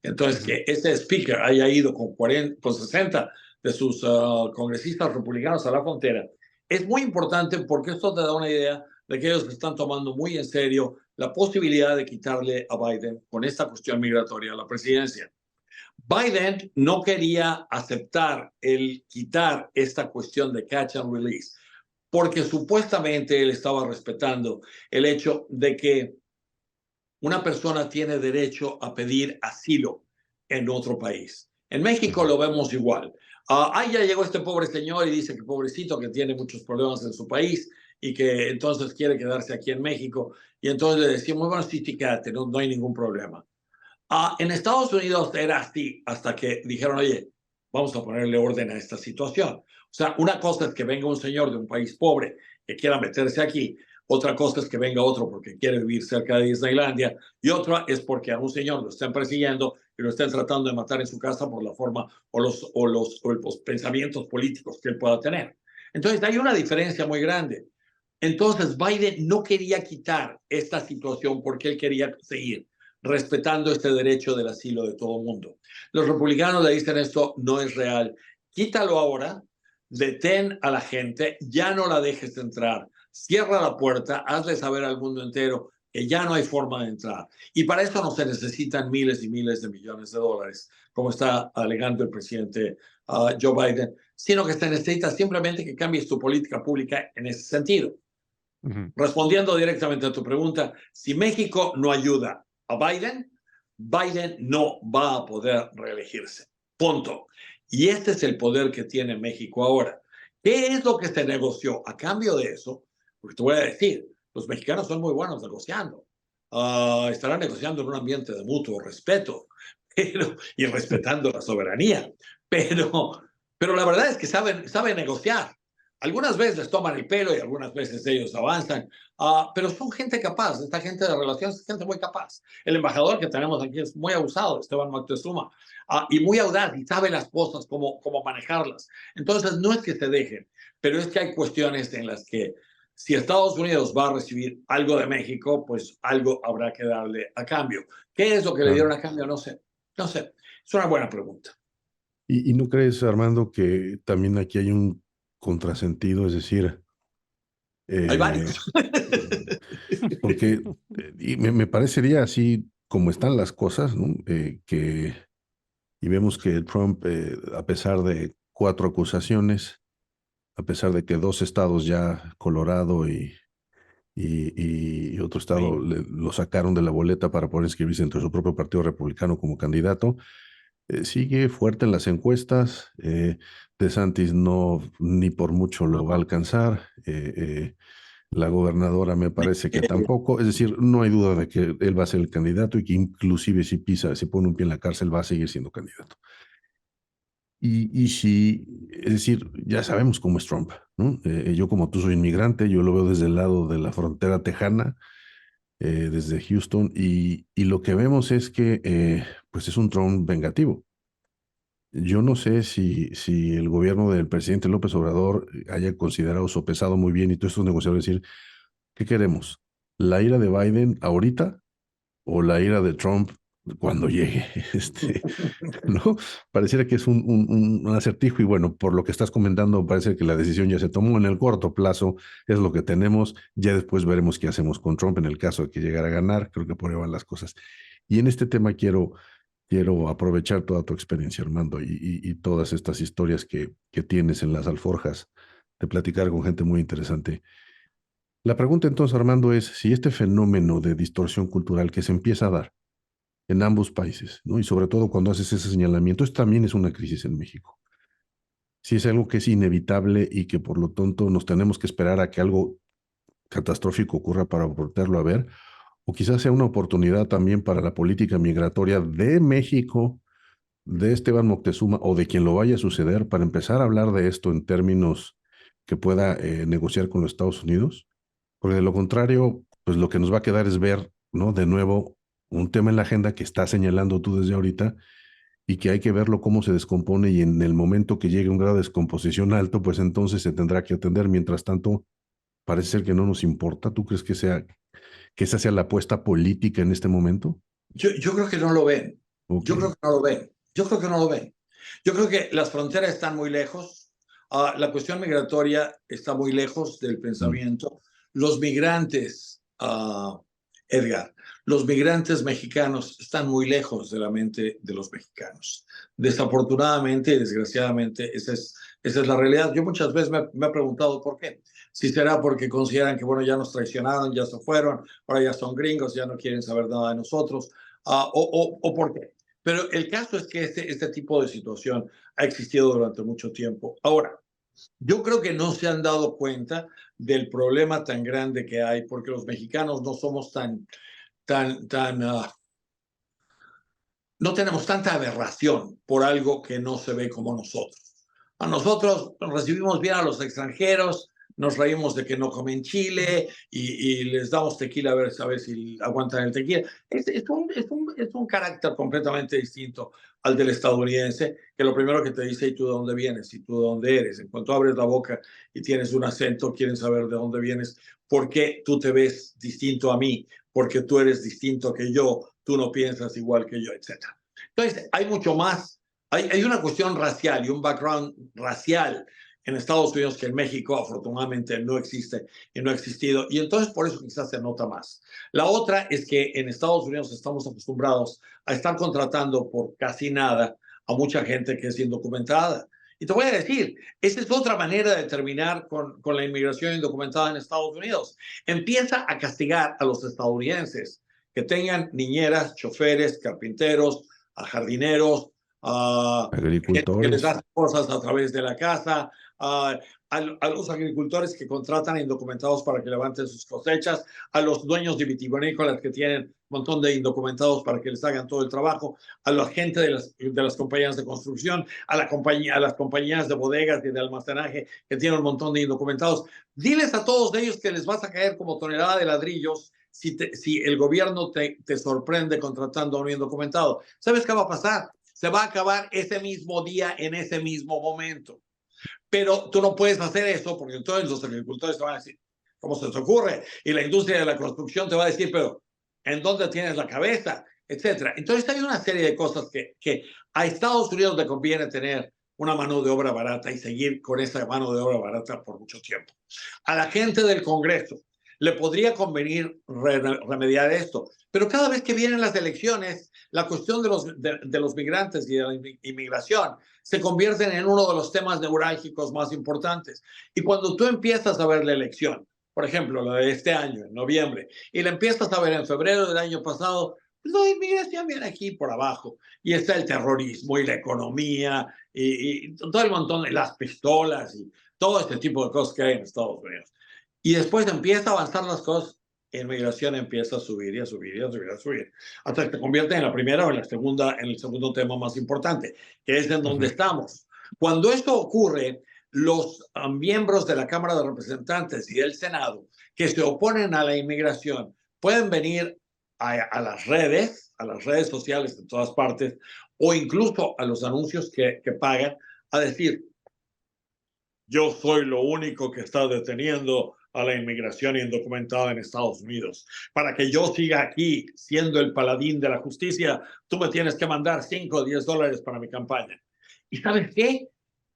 Entonces, ujú, que ese speaker haya ido con 60 de sus congresistas republicanos a la frontera, es muy importante porque esto te da una idea de que ellos están tomando muy en serio la posibilidad de quitarle a Biden con esta cuestión migratoria a la presidencia. Biden no quería aceptar el quitar esta cuestión de catch and release, porque supuestamente él estaba respetando el hecho de que una persona tiene derecho a pedir asilo en otro país. En México ujú. lo vemos igual. Ya llegó este pobre señor y dice que pobrecito, que tiene muchos problemas en su país y que entonces quiere quedarse aquí en México. Y entonces le decimos, bueno, sí, sí, quédate, no hay ningún problema. En Estados Unidos era así hasta que dijeron, oye, vamos a ponerle orden a esta situación. O sea, una cosa es que venga un señor de un país pobre que quiera meterse aquí, otra cosa es que venga otro porque quiere vivir cerca de Disneylandia y otra es porque a un señor lo están persiguiendo y lo están tratando de matar en su casa por la forma o los pensamientos políticos que él pueda tener. Entonces hay una diferencia muy grande. Entonces Biden no quería quitar esta situación porque él quería seguir respetando este derecho del asilo de todo el mundo. Los republicanos le dicen esto no es real. Quítalo ahora, detén a la gente, ya no la dejes entrar, cierra la puerta, hazle saber al mundo entero que ya no hay forma de entrar. Y para eso no se necesitan miles y miles de millones de dólares, como está alegando el presidente Joe Biden, sino que se necesita simplemente que cambies tu política pública en ese sentido. Ujú. Respondiendo directamente a tu pregunta, si México no ayuda a Biden, Biden no va a poder reelegirse. Punto. Y este es el poder que tiene México ahora. ¿Qué es lo que se negoció? A cambio de eso, porque te voy a decir, los mexicanos son muy buenos negociando. Estarán negociando en un ambiente de mutuo respeto y respetando la soberanía. Pero la verdad es que saben negociar. Algunas veces les toman el pelo y algunas veces ellos avanzan, pero son gente capaz. Esta gente de relaciones es gente muy capaz. El embajador que tenemos aquí es muy abusado, Esteban Moctezuma, y muy audaz y sabe las cosas, cómo manejarlas. Entonces, no es que se dejen, pero es que hay cuestiones en las que si Estados Unidos va a recibir algo de México, pues algo habrá que darle a cambio. ¿Qué es lo que le dieron a cambio? No sé. No sé. Es una buena pregunta. ¿Y no crees, Armando, que también aquí hay un contrasentido? Es decir, Hay eh, varios. porque y me parecería así como están las cosas, ¿no? Y vemos que Trump, a pesar de 4 acusaciones, a pesar de que 2 estados ya, Colorado y otro estado, lo sacaron de la boleta para poder inscribirse entre su propio partido republicano como candidato, sigue fuerte en las encuestas. DeSantis no, ni por mucho lo va a alcanzar. La gobernadora me parece que tampoco. Es decir, no hay duda de que él va a ser el candidato y que inclusive si pone un pie en la cárcel, va a seguir siendo candidato. Y si, es decir, ya sabemos cómo es Trump, ¿no? Yo como tú soy inmigrante, yo lo veo desde el lado de la frontera tejana, desde Houston, y lo que vemos es que pues es un Trump vengativo. Yo no sé si el gobierno del presidente López Obrador haya considerado, sopesado muy bien y todos estos negociadores decir, ¿qué queremos? ¿La ira de Biden ahorita o la ira de Trump cuando llegue? ¿No? Pareciera que es un acertijo y bueno, por lo que estás comentando, parece que la decisión ya se tomó en el corto plazo, es lo que tenemos, ya después veremos qué hacemos con Trump en el caso de que llegara a ganar, creo que por ahí van las cosas. Y en este tema quiero aprovechar toda tu experiencia, Armando, y todas estas historias que tienes en las alforjas, de platicar con gente muy interesante. La pregunta entonces, Armando, es si este fenómeno de distorsión cultural que se empieza a dar en ambos países, ¿no? Y sobre todo cuando haces ese señalamiento, esto también es una crisis en México. Si es algo que es inevitable y que por lo tanto nos tenemos que esperar a que algo catastrófico ocurra para volverlo a ver, o quizás sea una oportunidad también para la política migratoria de México, de Esteban Moctezuma o de quien lo vaya a suceder, para empezar a hablar de esto en términos que pueda negociar con los Estados Unidos, porque de lo contrario, pues lo que nos va a quedar es ver, ¿no? De nuevo, un tema en la agenda que está señalando tú desde ahorita y que hay que verlo cómo se descompone y en el momento que llegue un grado de descomposición alto, pues entonces se tendrá que atender. Mientras tanto, parece ser que no nos importa. ¿Tú crees que esa sea la apuesta política en este momento? Yo creo que no lo ven. Ok. Yo creo que no lo ven. Yo creo que no lo ven. Yo creo que las fronteras están muy lejos. La cuestión migratoria está muy lejos del Mm. pensamiento. Los migrantes, Edgar, los migrantes mexicanos están muy lejos de la mente de los mexicanos. Desafortunadamente y desgraciadamente, esa es la realidad. Yo muchas veces me he preguntado por qué. Si será porque consideran que, bueno, ya nos traicionaron, ya se fueron, ahora ya son gringos, ya no quieren saber nada de nosotros, o por qué. Pero el caso es que este tipo de situación ha existido durante mucho tiempo. Ahora, yo creo que no se han dado cuenta del problema tan grande que hay, porque los mexicanos no somos no tenemos tanta aberración por algo que no se ve como nosotros. A nosotros recibimos bien a los extranjeros, nos reímos de que no comen chile y les damos tequila a ver si aguantan el tequila. Es un carácter completamente distinto al del estadounidense, que lo primero que te dice, ¿y tú de dónde vienes? ¿Y tú de dónde eres? En cuanto abres la boca y tienes un acento, quieren saber de dónde vienes, por qué tú te ves distinto a mí, porque tú eres distinto que yo, tú no piensas igual que yo, etc. Entonces, hay mucho más, hay una cuestión racial y un background racial en Estados Unidos que en México afortunadamente no existe y no ha existido, y entonces por eso quizás se nota más. La otra es que en Estados Unidos estamos acostumbrados a estar contratando por casi nada a mucha gente que es indocumentada. Y te voy a decir, esa es otra manera de terminar con la inmigración indocumentada en Estados Unidos. Empieza a castigar a los estadounidenses que tengan niñeras, choferes, carpinteros, a jardineros, a gente que les Agricultores. hace cosas a través de la casa, a los agricultores que contratan indocumentados para que levanten sus cosechas, a los dueños de vitivinícolas que tienen un montón de indocumentados para que les hagan todo el trabajo, a la gente de las compañías de construcción, a las compañías de bodegas y de almacenaje que tienen un montón de indocumentados. Diles a todos ellos que les vas a caer como tonelada de ladrillos si el gobierno te sorprende contratando a un indocumentado. ¿Sabes qué va a pasar? Se va a acabar ese mismo día, en ese mismo momento. Pero tú no puedes hacer eso porque entonces los agricultores te van a decir, ¿cómo se te ocurre? Y la industria de la construcción te va a decir, pero ¿en dónde tienes la cabeza? Etcétera. Entonces hay una serie de cosas que a Estados Unidos le conviene tener una mano de obra barata y seguir con esa mano de obra barata por mucho tiempo. A la gente del Congreso le podría convenir remediar esto, pero cada vez que vienen las elecciones, la cuestión de los migrantes y de la inmigración se convierten en uno de los temas neurálgicos más importantes. Y cuando tú empiezas a ver la elección, por ejemplo, la de este año, en noviembre, y la empiezas a ver en febrero del año pasado, pues la inmigración viene aquí por abajo. Y está el terrorismo y la economía y todo el montón de las pistolas y todo este tipo de cosas que hay en Estados Unidos. Y después empieza a avanzar las cosas, la inmigración empieza a subir y a subir y a subir y a subir, hasta que se convierte en la primera o en la segunda, en el segundo tema más importante, que es en donde estamos. Cuando esto ocurre, los miembros de la Cámara de Representantes y del Senado que se oponen a la inmigración pueden venir a las redes sociales de todas partes, o incluso a los anuncios que pagan, a decir, yo soy lo único que está deteniendo a la inmigración indocumentada en Estados Unidos. Para que yo siga aquí siendo el paladín de la justicia, tú me tienes que mandar 5 o 10 dólares para mi campaña. ¿Y sabes qué?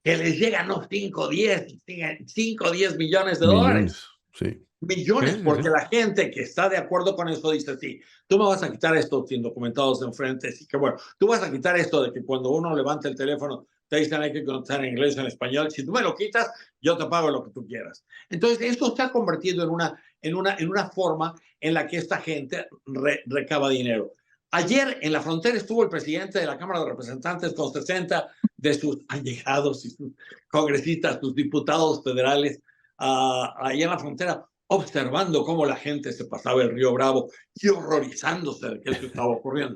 Que les llegan no 5 o 10, 5 o 10 millones de dólares. Sí. Millones, porque la gente que está de acuerdo con eso dice, sí, tú me vas a quitar estos indocumentados de enfrente, sí que bueno, tú vas a quitar esto de que cuando uno levanta el teléfono te dicen hay que contestar en inglés o en español, si tú me lo quitas, yo te pago lo que tú quieras. Entonces, esto se ha convertido en una forma en la que esta gente recaba dinero. Ayer en la frontera estuvo el presidente de la Cámara de Representantes con 60 de sus allegados y sus congresistas, sus diputados federales, ahí en la frontera, observando cómo la gente se pasaba el río Bravo y horrorizándose de que esto estaba ocurriendo.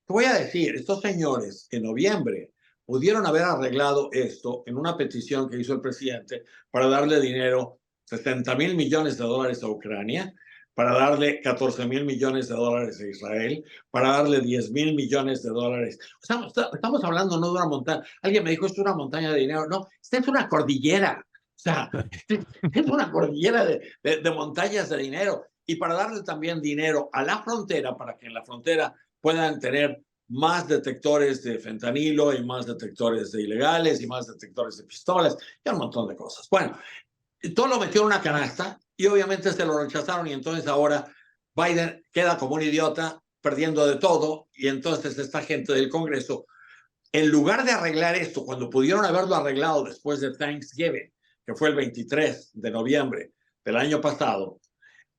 Te voy a decir, estos señores en noviembre pudieron haber arreglado esto en una petición que hizo el presidente para darle dinero, 60,000 millones de dólares a Ucrania, para darle 14,000 millones de dólares a Israel, para darle 10,000 millones de dólares. O sea, estamos hablando no de una montaña. Alguien me dijo, esto es una montaña de dinero. No, esta es una cordillera. O sea, es una cordillera de montañas de dinero. Y para darle también dinero a la frontera, para que en la frontera puedan tener más detectores de fentanilo y más detectores de ilegales y más detectores de pistolas y un montón de cosas. Bueno, todo lo metió en una canasta y obviamente se lo rechazaron y entonces ahora Biden queda como un idiota perdiendo de todo y entonces esta gente del Congreso, en lugar de arreglar esto, cuando pudieron haberlo arreglado después de Thanksgiving, que fue el 23 de noviembre del año pasado,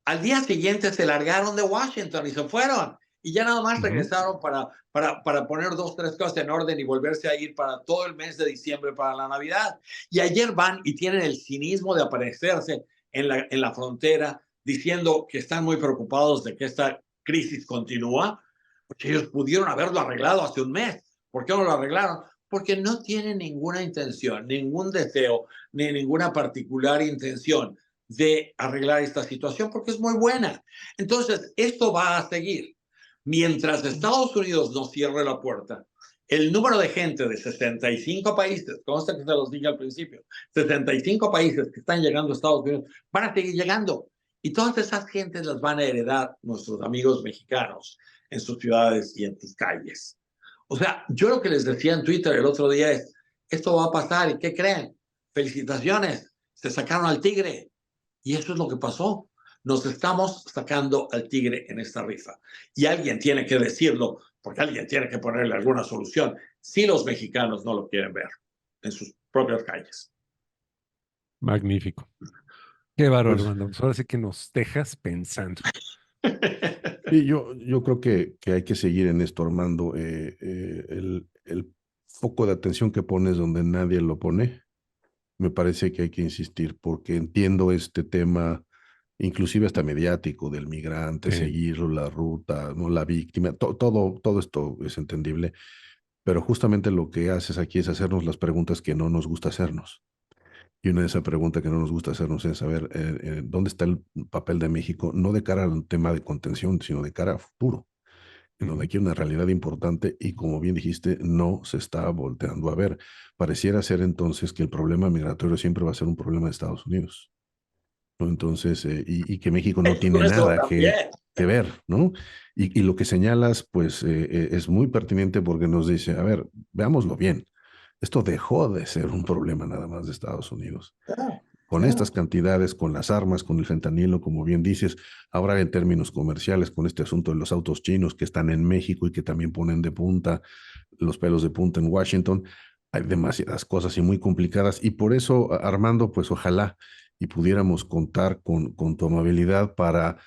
al día siguiente se largaron de Washington y se fueron. Y ya nada más regresaron para poner 2, 3 cosas en orden y volverse a ir para todo el mes de diciembre, para la Navidad. Y ayer van y tienen el cinismo de aparecerse en la frontera diciendo que están muy preocupados de que esta crisis continúa, porque ellos pudieron haberlo arreglado hace un mes. ¿Por qué no lo arreglaron? Porque no tienen ninguna intención, ningún deseo, ni ninguna particular intención de arreglar esta situación, porque es muy buena. Entonces, esto va a seguir. Mientras Estados Unidos no cierre la puerta, el número de gente de 65 países, consta que se los dije al principio, 65 países que están llegando a Estados Unidos, van a seguir llegando. Y todas esas gentes las van a heredar nuestros amigos mexicanos en sus ciudades y en sus calles. O sea, yo lo que les decía en Twitter el otro día es, esto va a pasar, ¿y qué creen? Felicitaciones, se sacaron al tigre. Y eso es lo que pasó. Nos estamos sacando al tigre en esta rifa. Y alguien tiene que decirlo, porque alguien tiene que ponerle alguna solución, si los mexicanos no lo quieren ver en sus propias calles. Magnífico. Qué bárbaro, Pues, Armando. Pues ahora sí que nos dejas pensando. y yo creo que hay que seguir en esto, Armando. El foco de atención que pones donde nadie lo pone me parece que hay que insistir porque entiendo este tema, inclusive hasta mediático, del migrante, Sí. seguirlo, la ruta, no la víctima, todo esto es entendible, pero justamente lo que haces aquí es hacernos las preguntas que no nos gusta hacernos. Y una de esas preguntas que no nos gusta hacernos es saber dónde está el papel de México, no de cara al tema de contención, sino de cara a futuro, en donde Ujú. aquí hay una realidad importante y como bien dijiste, no se está volteando a ver. Pareciera ser entonces que el problema migratorio siempre va a ser un problema de Estados Unidos, ¿no? Entonces, y que México no tiene Eso nada también. que ver, ¿no? Y lo que señalas, pues, es muy pertinente porque nos dice, a ver, veámoslo bien, esto dejó de ser un problema nada más de Estados Unidos Yeah, con yeah. estas cantidades, con las armas, con el fentanilo, como bien dices, ahora en términos comerciales, con este asunto de los autos chinos que están en México y que también ponen de punta los pelos de punta en Washington, hay demasiadas cosas y muy complicadas. Y por eso, Armando, pues ojalá y pudiéramos contar con tu amabilidad para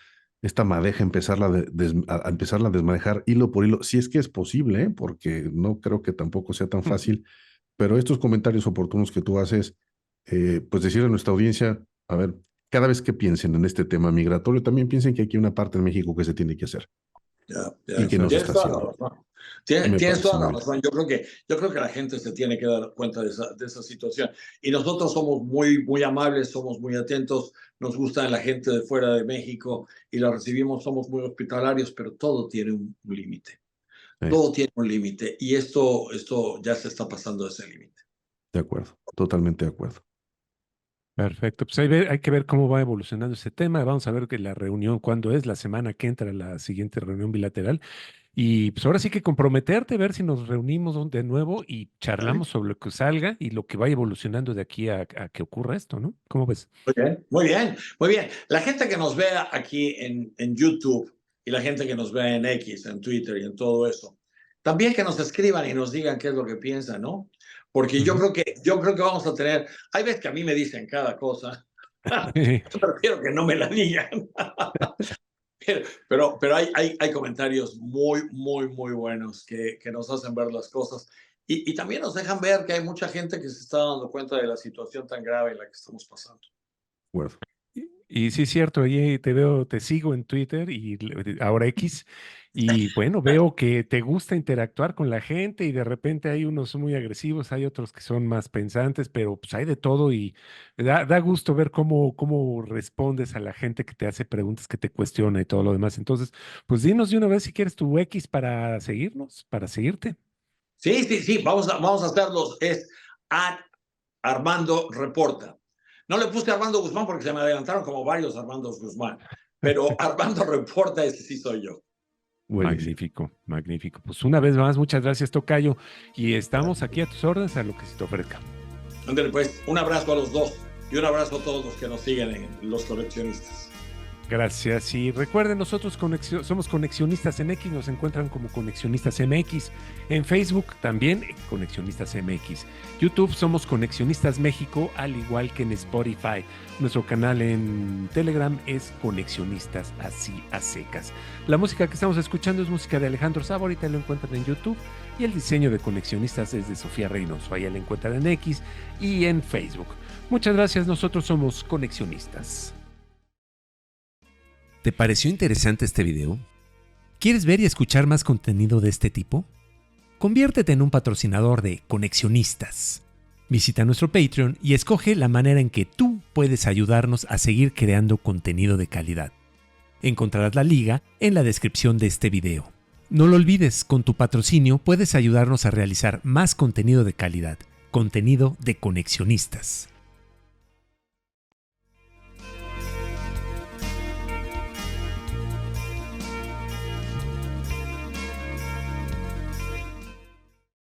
esta madeja a empezarla a desmadejar hilo por hilo, si es que es posible, ¿eh? Porque no creo que tampoco sea tan fácil, pero estos comentarios oportunos que tú haces, pues decirle a nuestra audiencia, a ver, cada vez que piensen en este tema migratorio, también piensen que aquí hay una parte en México que se tiene que hacer Ya, ya, y que no se tienes está toda la haciendo. razón. Me Tienes parece toda muy la bien. razón. Yo creo que la gente se tiene que dar cuenta de esa situación. Y nosotros somos muy, muy amables, somos muy atentos, nos gusta la gente de fuera de México y la recibimos, somos muy hospitalarios, pero todo tiene un límite. Sí, Todo tiene un límite y esto ya se está pasando ese límite. de acuerdo, totalmente de acuerdo. Perfecto. Pues hay que ver cómo va evolucionando ese tema. Vamos a ver que la reunión, cuándo es, la semana que entra, la siguiente reunión bilateral. Y pues ahora sí que comprometerte, ver si nos reunimos de nuevo y ¿Vale? charlamos sobre lo que salga y lo que vaya evolucionando de aquí a que ocurra esto, ¿no? ¿Cómo ves? Muy bien, muy bien, muy bien. La gente que nos vea aquí en YouTube y la gente que nos vea en X, en Twitter y en todo eso, también que nos escriban y nos digan qué es lo que piensan, ¿no? Porque yo Ujú. creo que, yo creo que vamos a tener, hay veces que a mí me dicen cada cosa, yo prefiero que no me la digan, pero hay comentarios muy, muy, muy buenos que nos hacen ver las cosas y también nos dejan ver que hay mucha gente que se está dando cuenta de la situación tan grave en la que estamos pasando. De acuerdo. Y sí es cierto, ahí te veo, te sigo en Twitter y ahora X, y bueno, veo que te gusta interactuar con la gente y de repente hay unos muy agresivos, hay otros que son más pensantes, pero pues hay de todo y da gusto ver cómo respondes a la gente que te hace preguntas, que te cuestiona y todo lo demás. Entonces, pues dinos de una vez si quieres tu X para seguirnos, para seguirte. Sí, sí, sí, vamos a hacerlos. Es Armando Reporta. No le puse Armando Guzmán porque se me adelantaron como varios Armandos Guzmán, pero Armando Reporta, ese sí soy yo. Buenísimo. Magnífico, magnífico. Pues una vez más, muchas gracias, Tocayo. Y estamos aquí a tus órdenes a lo que se te ofrezca. Ándale, pues, un abrazo a los dos y un abrazo a todos los que nos siguen en Los Coleccionistas. Gracias. Y recuerden, nosotros somos Conexionistas en X, nos encuentran como Conexionistas MX. En Facebook también Conexionistas MX. YouTube somos Conexionistas México, al igual que en Spotify. Nuestro canal en Telegram es Conexionistas así a secas. La música que estamos escuchando es música de Alejandro Sabo, ahorita lo encuentran en YouTube. Y el diseño de Conexionistas es de Sofía Reynoso, allá lo encuentran en X y en Facebook. Muchas gracias, nosotros somos Conexionistas. ¿Te pareció interesante este video? ¿Quieres ver y escuchar más contenido de este tipo? Conviértete en un patrocinador de Conexionistas. Visita nuestro Patreon y escoge la manera en que tú puedes ayudarnos a seguir creando contenido de calidad. Encontrarás la liga en la descripción de este video. No lo olvides, con tu patrocinio puedes ayudarnos a realizar más contenido de calidad, contenido de Conexionistas.